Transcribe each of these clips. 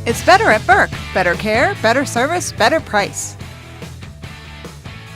It's better at Burke. Better care, better service, better price.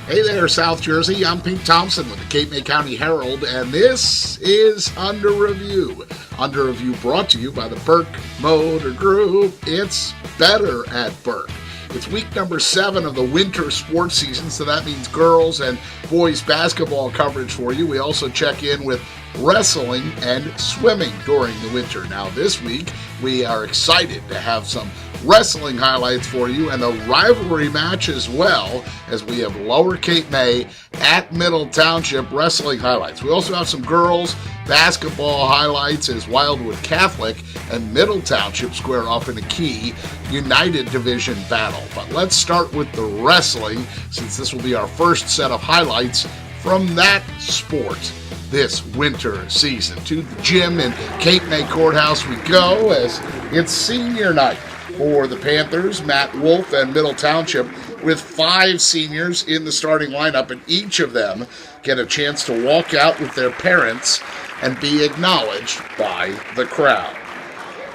Hey there, South Jersey. I'm Pete Thompson with the Cape May County Herald, and this is Under Review. Under Review brought to you by the Burke Motor Group. It's better at Burke. It's week number 7 of the winter sports season, so that means girls and boys basketball coverage for you. We also check in with wrestling and swimming during the winter. Now this week, we are excited to have some wrestling highlights for you and a rivalry match as well, as we have Lower Cape May at Middle Township wrestling highlights. We also have some girls basketball highlights as Wildwood Catholic and Middle Township square off in a key United Division battle. But let's start with the wrestling, since this will be our first set of highlights from that sport this winter season. To the gym in Cape May Courthouse we go, as it's senior night for the Panthers, Matt Wolf and Middle Township, with 5 seniors in the starting lineup, and each of them get a chance to walk out with their parents and be acknowledged by the crowd.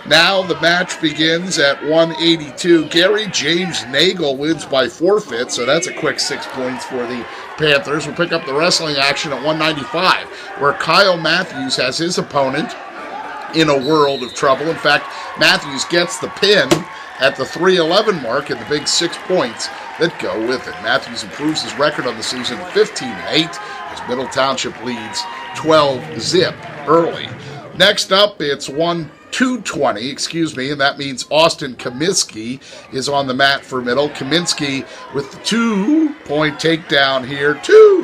Now the match begins at 182. Gary James Nagel wins by forfeit, so that's a quick 6 points for the Panthers. We'll pick up the wrestling action at 195, where Kyle Matthews has his opponent in a world of trouble. In fact, Matthews gets the pin at the 3:11 mark and the big 6 points that go with it. Matthews improves his record on the season to 15-8 as Middle Township leads 12-zip early. Next up, it's 220, and that means Austin Kaminsky is on the mat for Middle. Kaminsky with the 2-point takedown here.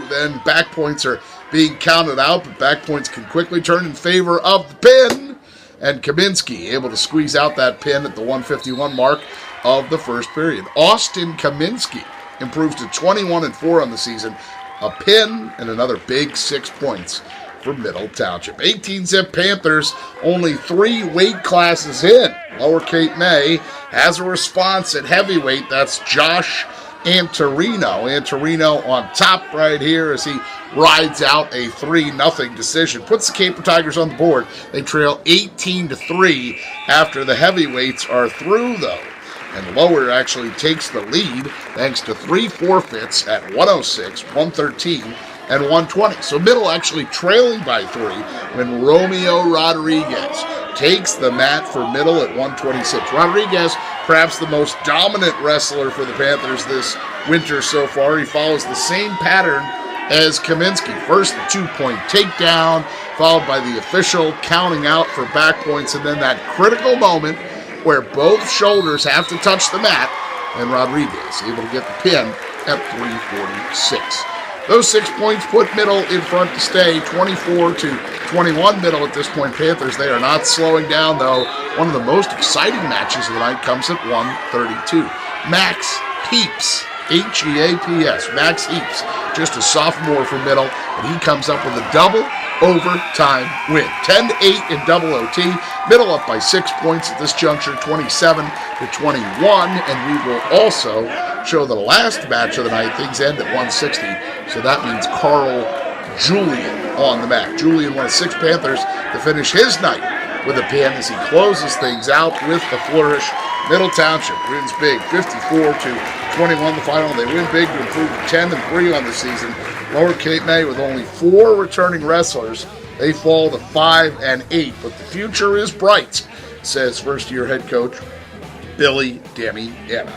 Then back points are being counted out, but back points can quickly turn in favor of the pin. And Kaminsky able to squeeze out that pin at the 151 mark of the first period. Austin Kaminsky improves to 21-4 on the season. A pin and another big 6 points for Middle Township. 18-zip Panthers, only 3 weight classes in. Lower Cape May has a response at heavyweight. That's Josh Antorino. Antorino on top right here as he rides out a 3-0 decision. Puts the Cape Tigers on the board. They trail 18-3 after the heavyweights are through, though. And Lower actually takes the lead thanks to 3 forfeits at 106, 113, and 120. So Middle actually trailing by 3 when Romeo Rodriguez takes the mat for Middle at 126. Rodriguez, perhaps the most dominant wrestler for the Panthers this winter so far. He follows the same pattern as Kaminsky. First, the 2-point takedown, followed by the official counting out for back points, and then that critical moment where both shoulders have to touch the mat, and Rodriguez able to get the pin at 346. Those 6 points put Middle in front to stay, 24-21 Middle at this point. Panthers, they are not slowing down, though. One of the most exciting matches of the night comes at 132. Max Heaps, Heaps, Max Heaps, just a sophomore for Middle, and he comes up with a double overtime win. 10-8 in double OT. Middle up by 6 points at this juncture, 27-21, and we will also show the last match of the night. Things end at 160, so that means Carl Julian on the mat. Julian, one of 6 Panthers to finish his night with a pin as he closes things out with the flourish. Middle Township wins big, 54-21 the final. They win big to improve to 10-3 on the season. Lower Cape May with only 4 returning wrestlers. They fall to 5-8, but the future is bright, says first-year head coach Billy Damiana.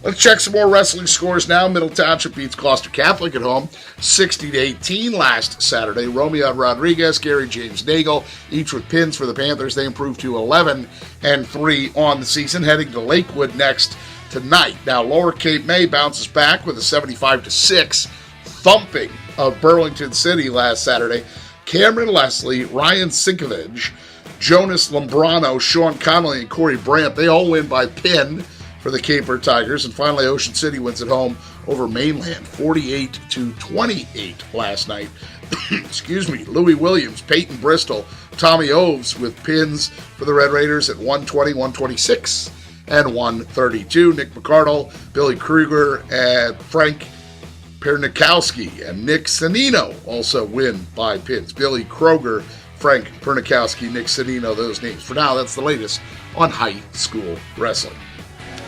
Let's check some more wrestling scores now. Middle Township beats Gloucester Catholic at home, 60-18 last Saturday. Romeo Rodriguez, Gary James Nagel, each with pins for the Panthers. They improved to 11-3 on the season, heading to Lakewood next tonight. Now, Lower Cape May bounces back with a 75-6 thumping of Burlington City last Saturday. Cameron Leslie, Ryan Sinkovich, Jonas Lombrano, Sean Connolly, and Corey Brandt, they all win by pin for the Caper Tigers. And finally, Ocean City wins at home over Mainland, 48-28 last night. Excuse me. Louis Williams, Peyton Bristol, Tommy Oves with pins for the Red Raiders at 120, 126, and 132. Nick McCardle, Billy Kruger, and Frank Pernikowski and Nick Sanino also win by pins. Billy Kroger, Frank Pernikowski, Nick Sanino, those names. For now, that's the latest on high school wrestling.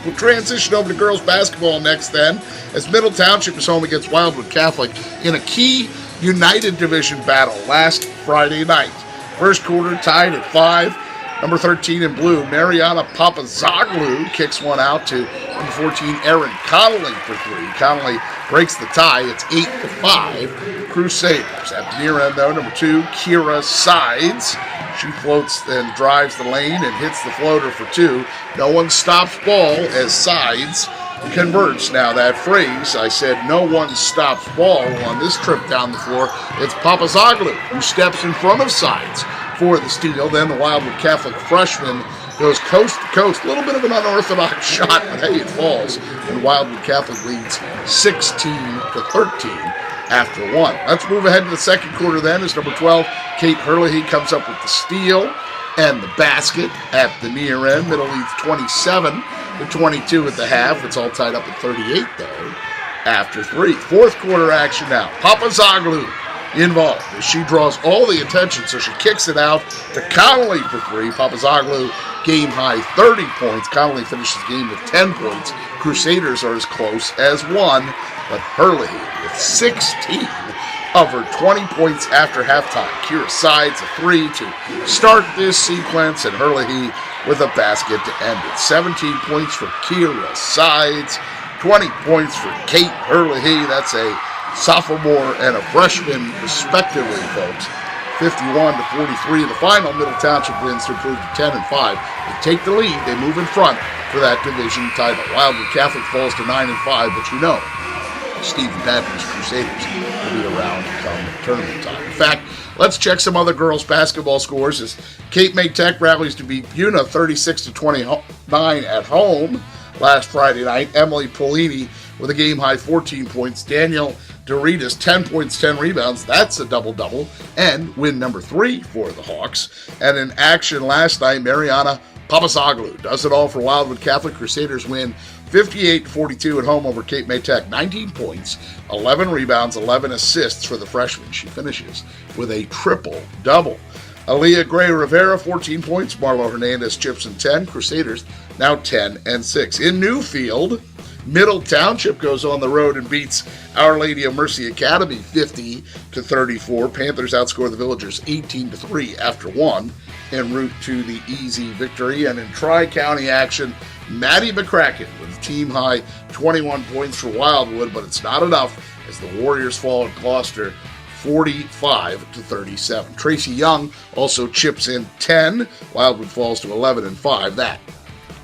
We'll transition over to girls basketball next then, as Middle Township is home against Wildwood Catholic in a key United Division battle last Friday night. First quarter tied at 5. Number 13 in blue, Mariana Papazoglu kicks one out to number 14, Erin Connolly for 3. Connolly breaks the tie. It's 8-5 Crusaders. At the near end, though, number 2, Kira Sides. She floats and drives the lane and hits the floater for 2. No one stops ball as Sides converts. Now, that phrase, I said, no one stops ball on this trip down the floor. It's Papazoglu who steps in front of Sides for the steal. Then the Wildwood Catholic freshman goes coast to coast. A little bit of an unorthodox shot, but hey, it falls. And Wildwood Catholic leads 16-13 after 1. Let's move ahead to the second quarter then, as number 12, Kate Herlihy, comes up with the steal and the basket at the near end. Middle leads 27-22 at the half. It's all tied up at 38, though, after 3. Fourth quarter action now. Papazoglu involved as she draws all the attention, so she kicks it out to Connolly for 3. Papazoglu, game high 30 points. Connolly finishes the game with 10 points. Crusaders are as close as 1, but Herlihy with 16 of her 20 points after halftime. Kira Sides a 3 to start this sequence, and Herlihy with a basket to end it. 17 points for Kira Sides, 20 points for Kate Herlihy. That's a sophomore and a freshman, respectively, folks. 51-43 in the final. Middle Township wins to improve to 10-5. They take the lead. They move in front for that division title. Wildwood Catholic falls to 9-5, but you know, Stephen Patrick's Crusaders will be around come tournament time. In fact, let's check some other girls' basketball scores as Cape May Tech rallies to beat Buna 36-29 at home last Friday night. Emily Polini with a game-high 14 points. Daniel Doritas, 10 points, 10 rebounds. That's a double-double. And win number 3 for the Hawks. And in action last night, Mariana Papazoglu does it all for Wildwood Catholic. Crusaders win 58-42 at home over Cape May Tech. 19 points, 11 rebounds, 11 assists for the freshman. She finishes with a triple-double. Aaliyah Gray Rivera, 14 points. Marlo Hernandez chips in 10. Crusaders now 10-6. In Newfield, Middle Township goes on the road and beats Our Lady of Mercy Academy 50-34. Panthers outscore the Villagers 18-3 after 1 en route to the easy victory. And in Tri-County action, Maddie McCracken with a team-high 21 points for Wildwood, but it's not enough as the Warriors fall at Gloucester 45-37. Tracy Young also chips in 10. Wildwood falls to 11-5. That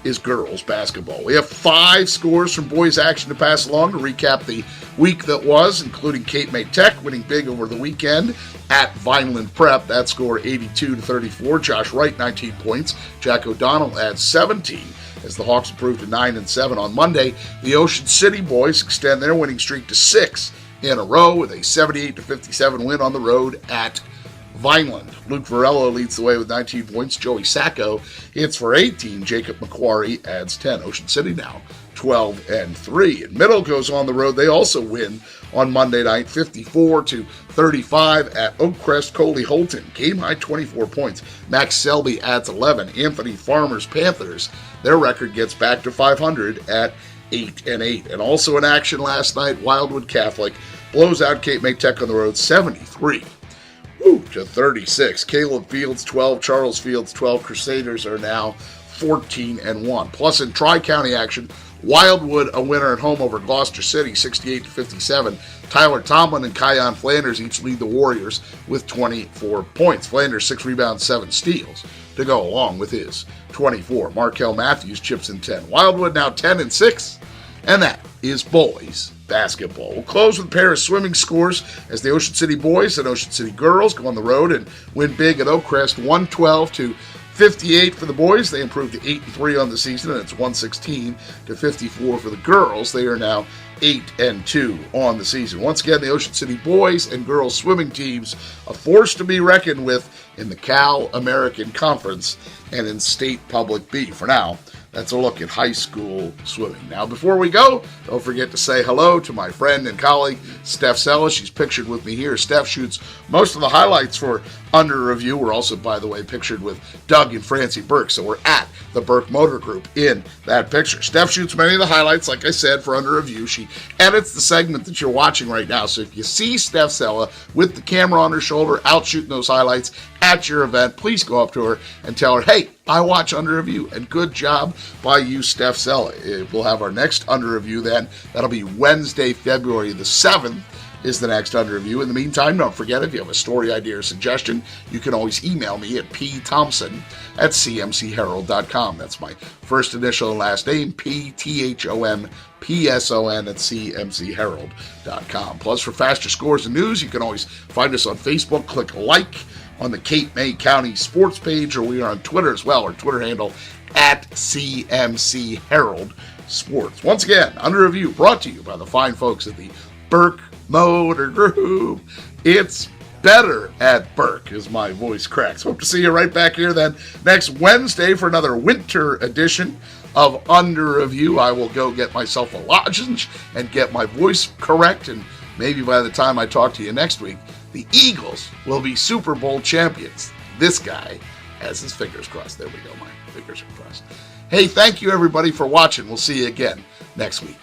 is girls basketball. We have 5 scores from boys action to pass along to recap the week that was, including Cape May Tech winning big over the weekend at Vineland Prep. That score 82-34. Josh Wright 19 points. Jack O'Donnell adds 17 as the Hawks improved to 9-7 on Monday. The Ocean City boys extend their winning streak to 6 in a row with a 78-57 win on the road at Vineland. Luke Varello leads the way with 19 points. Joey Sacco hits for 18. Jacob McQuarrie adds 10. Ocean City now 12-3. And Middle goes on the road. They also win on Monday night, 54-35 at Oakcrest Coley Holton. Game high 24 points. Max Selby adds 11. Anthony Farmer's Panthers, their record gets back to 500 at 8-8. And also in action last night, Wildwood Catholic blows out Cape May Tech on the road 73-36. Caleb Fields 12, Charles Fields 12. Crusaders are now 14-1. Plus in Tri-County action, Wildwood a winner at home over Gloucester City 68-57. Tyler Tomlin and Kion Flanders each lead the Warriors with 24 points. Flanders 6 rebounds, 7 steals to go along with his 24. Markel Matthews chips in 10. Wildwood now 10-6, and that is boys basketball. We'll close with a pair of swimming scores as the Ocean City boys and Ocean City girls go on the road and win big at Oakcrest 112-58 for the boys. They improved to 8-3 on the season, and it's 116-54 for the girls. They are now 8-2 on the season. Once again, the Ocean City boys and girls swimming teams, a force to be reckoned with in the C.A.L American Conference and in State Public B. For now, That's a look at high school swimming. Now, before we go, don't forget to say hello to my friend and colleague, Steph C.A.L. She's pictured with me here. Steph shoots most of the highlights for Under Review. We're also, by the way, pictured with Doug and Francie Burke, so we're at the Burke Motor Group in that picture. Steph shoots many of the highlights, like I said, for Under Review. She edits the segment that you're watching right now, so if you see Steph C.A.L. with the camera on her shoulder out shooting those highlights at your event, please go up to her and tell her, hey, I watch Under Review, and good job by you, Steph C.A.L. We'll have our next Under Review then. That'll be Wednesday, February the 7th is the next Under Review. In the meantime, don't forget, if you have a story idea or suggestion, you can always email me at pthompson@cmcherald.com. That's my first initial and last name, pthompson@cmcherald.com. Plus, for faster scores and news, you can always find us on Facebook. Click like on the Cape May County Sports page, or we are on Twitter as well. Our Twitter handle at CMC Herald Sports. Once again, Under Review brought to you by the fine folks at the Burke Motor Group. It's better at Burke, as my voice cracks. Hope to see you right back here then next Wednesday for another winter edition of Under Review. I will go get myself a lozenge and get my voice correct, and maybe by the time I talk to you next week, the Eagles will be Super Bowl champions. This guy has his fingers crossed. There we go. My fingers are crossed. Hey, thank you everybody for watching. We'll see you again next week.